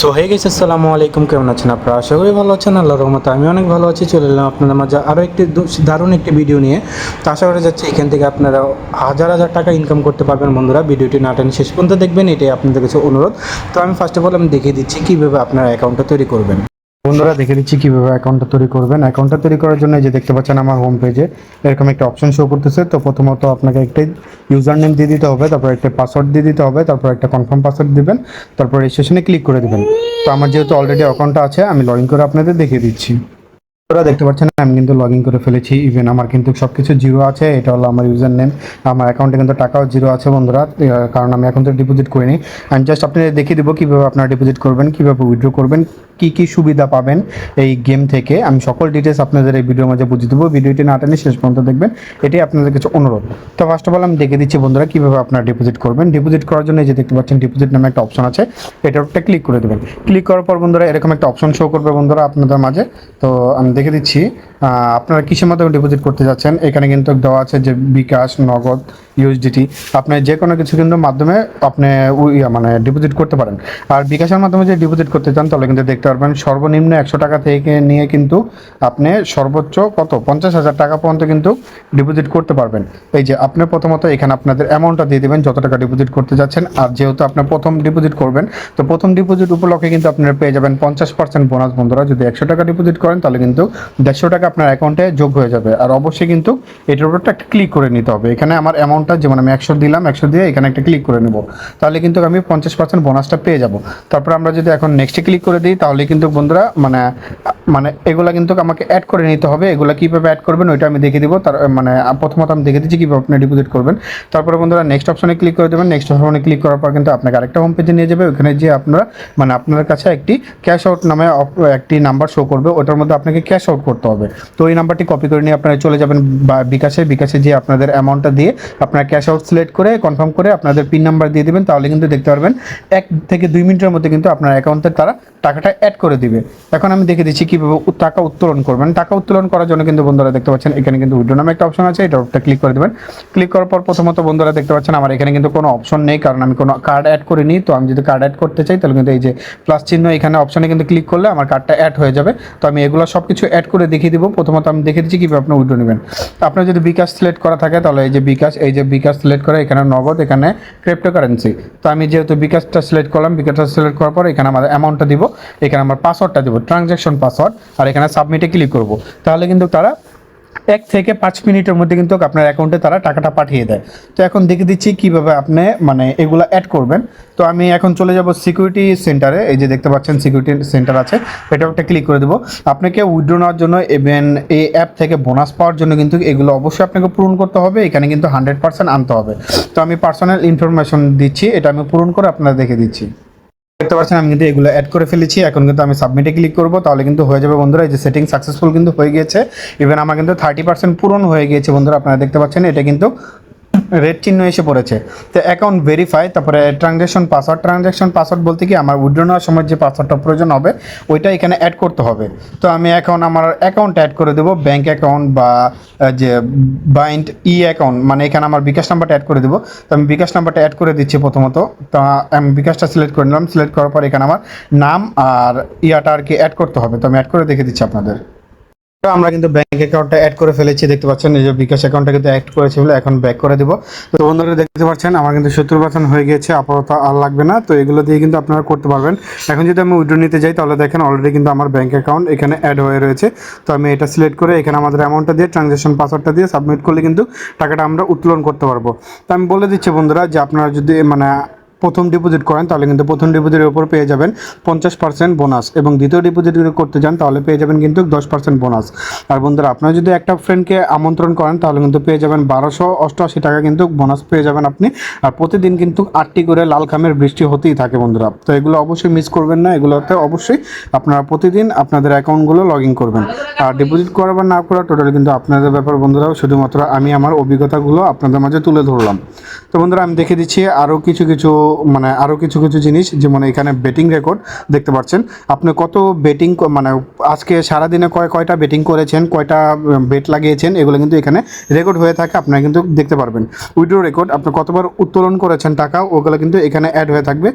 So hey guys, আসসালামু আলাইকুম। কেমন আছেন আপনারা? আশা করি ভালো আছেন। আল্লাহর রহমতে আমি অনেক ভালো আছি। চলে এলাম আপনাদের মাঝে আরও একটি দারুণ একটি ভিডিও নিয়ে। তো আশা করা যাচ্ছে এখান থেকে আপনারা হাজার হাজার টাকা ইনকাম করতে পারবেন। বন্ধুরা, ভিডিওটি না টেনে শেষ পর্যন্ত দেখবেন, এটাই আপনাদের কাছে অনুরোধ। তো আমি ফার্স্ট অফ অল আমি দেখিয়ে দিচ্ছি কীভাবে আপনার অ্যাকাউন্টটা তৈরি করবেন। বন্ধুরা, দেখে দিচ্ছি কীভাবে অ্যাকাউন্টটা তৈরি করবেন। অ্যাকাউন্টটা তৈরি করার জন্য এই যে দেখতে পাচ্ছেন আমার হোম পেজে এরকম একটা অপশন শো করতেছে। তো প্রথমত আপনাকে একটা ইউজার নেম দিয়ে দিতে হবে, তারপর একটা পাসওয়ার্ড দিয়ে দিতে হবে, তারপর একটা কনফার্ম পাসওয়ার্ড দিবেন, তারপর রেজিস্ট্রেশনে ক্লিক করে দিবেন। তো আমার যেহেতু অলরেডি অ্যাকাউন্টটা আছে, আমি লগ ইন করে আপনাদের দেখিয়ে দিচ্ছি। আপনারা দেখতে পাচ্ছেন আমি কিন্তু লগ ইন করে ফেলেছি। ইভেন আমার কিন্তু সব কিছু জিরো আছে। এটা হলো আমার ইউজার নেম। আমার অ্যাকাউন্টে কিন্তু টাকাও জিরো আছে বন্ধুরা, কারণ আমি এখন তো ডিপোজিট করিনি। আমি জাস্ট আপনাদের দেখিয়ে দেবো কীভাবে আপনারা ডিপোজিট করবেন, কীভাবে উইথড্র করবেন, কী কী সুবিধা পাবেন এই গেম থেকে। আমি সকল ডিটেলস আপনাদের এই ভিডিওর মাঝে বুঝিয়ে দেবো। ভিডিওটি না টেনে শেষ পর্যন্ত দেখবেন, এটাই আপনাদের কিছু অনুরোধ। তো ফার্স্ট অফ অল আমি দেখে দিচ্ছি বন্ধুরা কীভাবে আপনারা ডিপোজিট করবেন। ডিপোজিট করার জন্য এই যে দেখতে পাচ্ছেন ডিপোজিট নামে একটা অপশন আছে, এটার উপরে ক্লিক করে দেবেন। ক্লিক করার পর বন্ধুরা এরকম একটা অপশন শো করবে বন্ধুরা আপনাদের মাঝে। তো আমি দেখে দিচ্ছি আপনারা কিসের মাধ্যমে ডিপোজিট করতে যাচ্ছেন। এখানে কিন্তু দেওয়া আছে যে বিকাশ, নগদ, ইউএসডিটি, আপনি যে কোনো কিছু কিন্তু মাধ্যমে আপনি মানে ডিপোজিট করতে পারেন। আর বিকাশের মাধ্যমে যে ডিপোজিট করতে চান তাহলে কিন্তু দেখতে পারবেন সর্বনিম্ন 100 টাকা থেকে নিয়ে কিন্তু আপনি সর্বোচ্চ 50,000 টাকা পর্যন্ত কিন্তু ডিপোজিট করতে পারবেন। এই যে আপনি প্রথমত এখানে আপনাদের অ্যামাউন্টটা দিয়ে দেবেন যত টাকা ডিপোজিট করতে যাচ্ছেন। আর যেহেতু আপনি প্রথম ডিপোজিট করবেন, তো প্রথম ডিপোজিট উপলক্ষে কিন্তু আপনারা পেয়ে যাবেন 50% বোনাস বন্ধুরা। যদি 100 টাকা ডিপোজিট করেন তাহলে কিন্তু 150 টাকা আপনার অ্যাকাউন্টে যোগ হয়ে যাবে। আর অবশ্যই কিন্তু এটার উপর একটা ক্লিক করে নিতে হবে। এখানে আমার অ্যামাউন্টটা যেমন আমি 100 দিলাম, 100 দিয়ে এখানে একটা ক্লিক করে নেব, তাহলে কিন্তু আমি 50% বোনাসটা পেয়ে যাব। তারপর আমরা যদি এখন নেক্সটে ক্লিক করে দিই তাহলে কিন্তু বন্ধুরা মানে এগুলা কিন্তু আমাকে অ্যাড করে নিতে হবে। এগুলা কীভাবে অ্যাড করবেন ওইটা আমি দেখিয়ে দিব। তার মানে প্রথমত আমি দেখে দিচ্ছি কীভাবে আপনি ডিপোজিট করবেন। তারপরে বন্ধুরা নেক্সট অপশনে ক্লিক করে দেবেন। নেক্সট অপশনে ক্লিক করার পর কিন্তু আপনাকে আরেকটা হোম পেজে নিয়ে যাবে। ওখানে যে আপনারা আপনার কাছে একটি ক্যাশ আউট নামে একটি নাম্বার শো করবে, ওটার মধ্যে আপনাকে ক্যাশ আউট করতে হবে। তো এই নাম্বারটি কপি করে নিয়ে আপনারা চলে যাবেন বিকাশে যে আপনাদের অ্যামাউন্টটা দিয়ে আপনারা ক্যাশ আউট সিলেক্ট করে কনফার্ম করে আপনাদের পিন নাম্বার দিয়ে দেবেন। তাহলে কিন্তু দেখতে পারবেন 1 থেকে 2 মিনিটের মধ্যে কিন্তু আপনার অ্যাকাউন্টে তারা টাকাটা অ্যাড করে দিবে। এখন আমি দেখে দিচ্ছি কীভাবে টাকা উত্তোলন করবেন। টাকা উত্তোলন করার জন্য কিন্তু বন্ধুরা দেখতে পাচ্ছেন এখানে কিন্তু উইথড্র নামে একটা অপশন আছে, এটার উপরে ক্লিক করে দেবেন। ক্লিক করার পর প্রথমত বন্ধুরা দেখতে পাচ্ছেন আমার এখানে কিন্তু কোনো অপশন নেই, কারণ আমি কোনো কার্ড অ্যাড করিনি। তো আমি যদি কার্ড অ্যাড করতে চাই তাহলে কিন্তু এই যে প্লাস চিহ্ন এখানে অপশনে কিন্তু ক্লিক করলে আমার কার্ডটা অ্যাড হয়ে যাবে। তো আমি এগুলো সব কিছু অ্যাড করে দেখিয়ে দিব। প্রথমত আমি দেখে দিচ্ছি কীভাবে আপনি উইথড্র নেবেন। আপনার যদি বিকাশ সিলেক্ট করা থাকে তাহলে এই যে বিকাশ সিলেক্ট করে এখানে নগদ, এখানে ক্রিপ্টোকারেন্সি। তো আমি যেহেতু বিকাশটা সিলেক্ট করলাম, বিকাশটা সিলেক্ট করার পর এখানে আমার অ্যামাউন্টটা দিব, এখানে আমার পাসওয়ার্ডটা দিব, ট্রানজ্যাকশন পাসওয়ার্ড, আর এখানে সাবমিটে ক্লিক করব। তাহলে কিন্তু তারা 1 থেকে 5 মিনিটের মধ্যে কিন্তু আপনার অ্যাকাউন্টে তারা টাকাটা পাঠিয়ে দেয়। তো এখন দেখে দিচ্ছি কীভাবে আপনি এগুলো অ্যাড করবেন। তো আমি এখন চলে যাব সিকিউরিটি সেন্টারে। এই যে দেখতে পাচ্ছেন সিকিউরিটি সেন্টার আছে, এটা একটা ক্লিক করে দেবো। আপনাকে উইথড্র নেওয়ার জন্য এবং এই অ্যাপ থেকে বোনাস পাওয়ার জন্য কিন্তু এগুলো অবশ্যই আপনাকে পূরণ করতে হবে। এখানে কিন্তু 100% আনতে হবে। তো আমি পার্সোনাল ইনফরমেশন দিচ্ছি, এটা আমি পূরণ করে আপনারা দেখে দিচ্ছি। দেখতে পাচ্ছেন আমি কিন্তু এগুলো অ্যাড করে ফেলেছি। এখন কিন্তু আমি সাবমিটে ক্লিক করব, তাহলে কিন্তু হয়ে যাবে বন্ধুরা। এই যে সেটিং সাকসেসফুল কিন্তু হয়ে গিয়েছে। ইভেন আমার কিন্তু 30% পূরণ হয়ে গিয়েছে বন্ধুরা। আপনারা দেখতে পাচ্ছেন এটা কিন্তু রেড চিহ্ন এসে পড়েছে। তো অ্যাকাউন্ট ভেরিফাই, তারপরে ট্রানজ্যাকশন পাসওয়ার্ড বলতে কি আমার উইথড্র নেওয়ার সময় যে পাসওয়ার্ডটা প্রয়োজন হবে ওইটা এখানে অ্যাড করতে হবে। তো আমি এখন আমার অ্যাকাউন্ট অ্যাড করে দেবো, ব্যাঙ্ক অ্যাকাউন্ট বা যে বাইন্ড অ্যাকাউন্ট, মানে এখানে আমার বিকাশ নাম্বারটা অ্যাড করে দেবো। তো আমি বিকাশ নাম্বারটা অ্যাড করে দিচ্ছি প্রথমত। তো আমি বিকাশটা সিলেক্ট করে নিলাম। সিলেক্ট করার পর এখানে আমার নাম আর ইয়াটা আর কি অ্যাড করতে হবে। তো আমি অ্যাড করে দেখে দিচ্ছি আপনাদের। আমরা কিন্তু ব্যাংক অ্যাকাউন্টটা অ্যাড করে ফেলেছি, দেখতে পাচ্ছেন এই যে বিকাশ অ্যাকাউন্টটা কিন্তু অ্যাড করেছি বলে এখন ব্যাক করে দিব। তো বন্ধুরা দেখতে পাচ্ছেন আমার কিন্তু 70% হয়ে গিয়েছে, আপাতত আর লাগবে না। তো এগুলো দিয়ে কিন্তু আপনারা করতে পারবেন। এখন যদি আমি উইথড্র নিতে যাই তাহলে দেখেন অলরেডি কিন্তু আমার ব্যাংক অ্যাকাউন্ট এখানে অ্যাড হয়ে রয়েছে। তো আমি এটা সিলেক্ট করে এখানে আমাদের অ্যামাউন্টটা দিয়ে ট্রানজ্যাকশন পাসওয়ার্ডটা দিয়ে সাবমিট করলে কিন্তু টাকাটা আমরা উত্তোলন করতে পারবো। তো আমি বলে দিচ্ছি বন্ধুরা যে আপনারা যদি প্রথম ডিপোজিট করেন তাহলে কিন্তু প্রথম ডিপোজিটের উপর পেয়ে যাবেন 50% বোনাস, এবং দ্বিতীয় ডিপোজিট করতে চান তাহলে পেয়ে যাবেন কিন্তু 10% বোনাস। আর বন্ধুরা আপনারা যদি একটা ফ্রেন্ডকে আমন্ত্রণ করেন তাহলে কিন্তু পেয়ে যাবেন 1288 টাকা কিন্তু বোনাস পেয়ে যাবেন আপনি। আর প্রতিদিন কিন্তু 8টি করে লাল খামের বৃষ্টি হতেই থাকে বন্ধুরা। তো এগুলো অবশ্যই মিস করবেন না। এগুলোতে অবশ্যই আপনারা প্রতিদিন আপনাদের অ্যাকাউন্টগুলো লগ ইন করবেন। আর ডিপোজিট করা বা না করা টোটাল কিন্তু আপনাদের ব্যাপার বন্ধুরা। শুধুমাত্র আমি আমার অভিজ্ঞতাগুলো আপনাদের মাঝে তুলে ধরলাম। তো বন্ধুরা আমি দেখে দিচ্ছি আরও কিছু মানে আরও কিছু কিছু জিনিস, যেমন এখানে বেটিং রেকর্ড দেখতে পাচ্ছেন, আপনি কত বেটিং মানে আজকে সারাদিনে কয়টা বেটিং করেছেন, কয়টা বেট লাগিয়েছেন, এগুলো কিন্তু এখানে রেকর্ড হয়ে থাকে, আপনারা কিন্তু দেখতে পারবেন। উইথড্র রেকর্ড, আপনি কতবার উত্তোলন করেছেন টাকা, ওগুলো কিন্তু এখানে অ্যাড হয়ে থাকবে।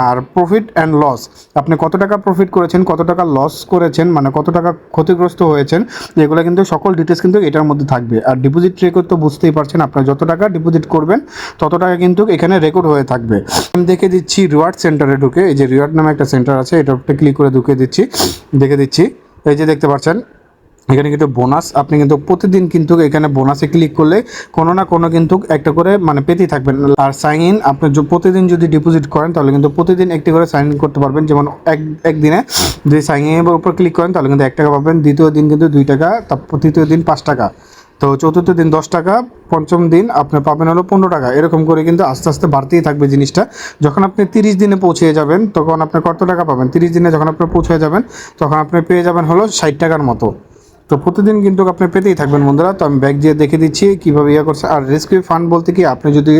আর প্রফিট অ্যান্ড লস, আপনি কত টাকা প্রফিট করেছেন, কত টাকা লস করেছেন, মানে কত টাকা ক্ষতিগ্রস্ত হয়েছেন, এগুলো কিন্তু সকল ডিটেলস কিন্তু এটার মধ্যে থাকবে। আর ডিপোজিট রেকর্ড তো বুঝতেই পারছেন, আপনার যত টাকা ডিপোজিট করবেন তত টাকা কিন্তু এখানে রেকর্ড হয়ে থাকবে। আমি দেখে দিচ্ছি রিওয়ার্ড সেন্টারে ঢুকে, এই যে রিওয়ার্ড নামে একটা সেন্টার আছে, এটা উপরে ক্লিক করে দেখে দিচ্ছি। এই যে দেখতে পাচ্ছেন এখানে কিন্তু বোনাস, আপনি কিন্তু প্রতিদিন কিন্তু এখানে বোনাসে ক্লিক করলে কোনো না কোনো কিন্তু একটা করে মানে পেতেই থাকবেন। আর সাইন ইন, আপনি প্রতিদিন যদি ডিপোজিট করেন তাহলে কিন্তু প্রতিদিন একটি করে সাইন ইন করতে পারবেন। যেমন একদিনে যদি সাইন ইনের উপর ক্লিক করেন তাহলে কিন্তু 1 টাকা পাবেন, দ্বিতীয় দিন কিন্তু 2 টাকা, তারপর তৃতীয় দিন 5 টাকা, তো চতুর্থ দিন 10 টাকা, পঞ্চম দিন আপনি পাবেন হলো 15 টাকা। এরকম করে কিন্তু আস্তে আস্তে বাড়তেই থাকবে জিনিসটা। যখন আপনি 30 দিনে পৌঁছে যাবেন তখন আপনি কত টাকা পাবেন, 30 দিনে যখন আপনি পৌঁছে যাবেন তখন আপনি পেয়ে যাবেন হলো 60 টাকার মতো। তো প্রতিদিন কিন্তু আপনি পেতেই থাকবেন বন্ধুরা। তো আমি ব্যাগ দিয়ে দেখে দিচ্ছি কীভাবে ইয়ে করছে। আর রেস্কিউ ফান্ড বলতে কি, আপনি যদি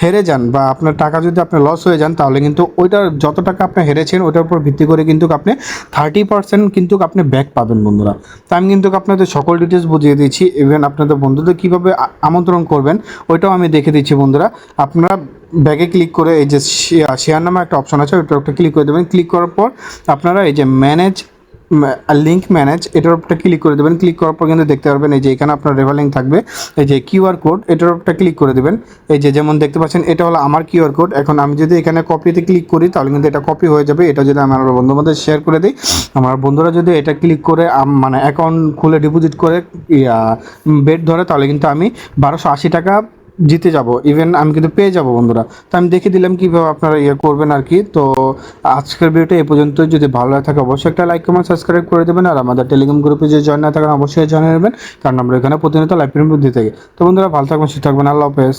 হেরে যান বা আপনার টাকা যদি আপনার লস হয়ে যান তাহলে কিন্তু ওইটার যত টাকা আপনি হেরেছেন ওইটার উপর ভিত্তি করে কিন্তু আপনি 30% কিন্তু আপনি ব্যাক পাবেন বন্ধুরা। তো আমি কিন্তু আপনাদের সকল ডিটেলস বুঝিয়ে দিচ্ছি, ইভেন আপনাদের বন্ধুদের কীভাবে আমন্ত্রণ করবেন ওইটাও আমি দেখে দিচ্ছি বন্ধুরা। আপনারা ব্যাগে ক্লিক করে এই যে শেয়ার নামে একটা অপশন আছে, ওইটা একটা ক্লিক করে দেবেন। ক্লিক করার পর আপনারা এই যে ম্যানেজ লিঙ্ক ম্যানেজ, এটার উপরটা ক্লিক করে দেবেন। ক্লিক করার পর কিন্তু দেখতে পারবেন এই যে এখানে আপনার রেফার লিঙ্ক থাকবে, এই যে কিউআর কোড, এটার উপরটা ক্লিক করে দেবেন। এই যে যেমন দেখতে পাচ্ছেন এটা হলো আমার কিউআর কোড। এখন আমি যদি এখানে কপিতে ক্লিক করি তাহলে কিন্তু এটা কপি হয়ে যাবে। এটা যদি আমার বন্ধুদের মধ্যে শেয়ার করে দিই, আমার বন্ধুরা যদি এটা ক্লিক করে মানে অ্যাকাউন্ট খুলে ডিপোজিট করে বেট ধরে তাহলে কিন্তু আমি 1280 টাকা জিতে যাব, ইভেন আমি কিন্তু পেয়ে যাব বন্ধুরা। তো আমি দেখে দিলাম কীভাবে আপনারা ইয়ে করবেন আর কি। তো আজকের ভিডিওটা এই পর্যন্ত, যদি ভালো লাগে থাকে অবশ্যই একটা লাইক কমেন্ট সাবস্ক্রাইব করে দেবেন। আর আমাদের টেলিগ্রাম গ্রুপে যদি জয়েন না থাকেন অবশ্যই জয়েন নেবেন, কারণ আমরা এখানে প্রতিনিয়ত লাইভ প্রিমিয়াম দিতে থাকি। তো বন্ধুরা ভালো থাকবেন, সুস্থ থাকবেন, আল্লাহ হাফেজ।